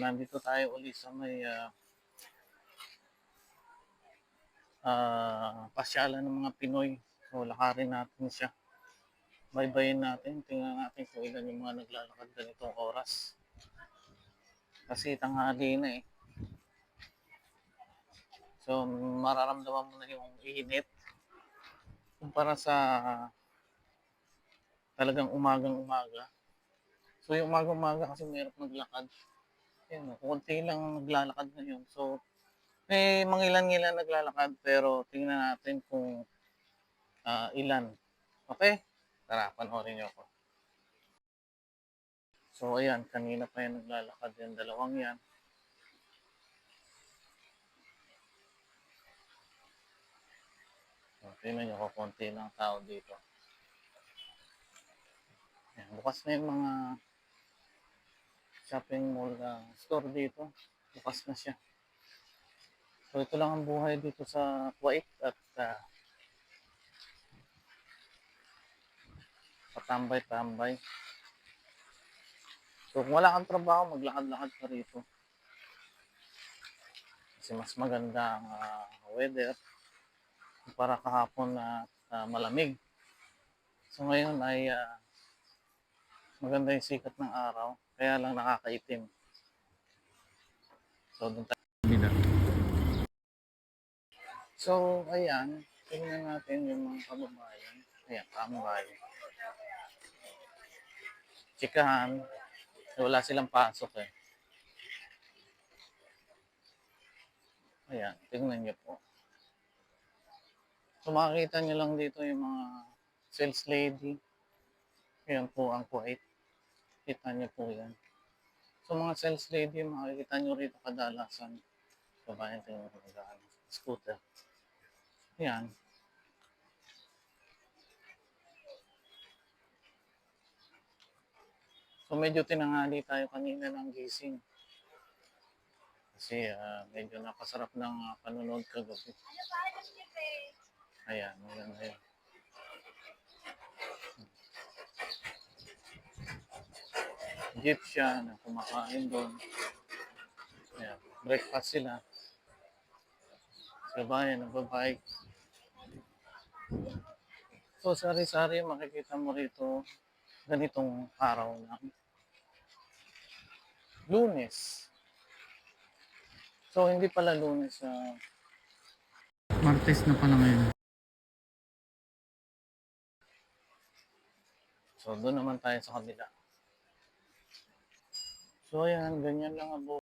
Nandito tayo uli sa may pasyalan ng mga Pinoy. So, lakarin natin siya. Baybayin natin. Tingnan natin kung ilan yung mga naglalakad ganitong oras. Kasi tanghali na eh. So, mararamdaman mo na yung init. Kumpara sa talagang umagang-umaga. So, yung umagang-umaga kasi mayroon naglakad. Yan, kunti lang naglalakad ngayon. So, may mga ilan-ilan naglalakad pero tingnan natin kung ilan. Okay? Tara, panoorin niyo ako. So, ayan, kanina pa yan naglalakad yung dalawang yan. So, tingnan niyo ko, konti lang tao dito. Ayan, bukas na yung mga shopping mall store dito. Bukas na siya. So, ito lang ang buhay dito sa Kuwait at patambay-tambay. So, kung wala kang trabaho, maglakad-lakad ka rito. Kasi mas maganda ang weather para kahapon na malamig. So, ngayon ay maganda yung sikat ng araw, kaya lang nakakaitim. So, doon tayo. So, ayan, tingnan natin yung mga kababayan. Ayan, tambay. Chikahan, wala silang pasok eh. Ayan, tingnan niyo po. So, makikita niyo lang dito yung mga sales lady. Ayan po ang Kuwait. Kita niyo po yan. So, mga sales lady, makikita niyo rito kadalasan. Kabayan tayo ng scooter. Ayan. So, medyo tinanghali tayo kanina ng gising. Kasi medyo napasarap ng panonood kagabi. Ayan, maganda yun. Jeep siya na kumakain doon. Ayan, breakfast sila. Kabayan, nagbabike. So, sari-sari makikita mo rito ganitong araw ng Lunes. So, hindi pala Lunes. Martes na pala ngayon. So, doon naman tayo sa kabila. So, ayan, ganyan lang ang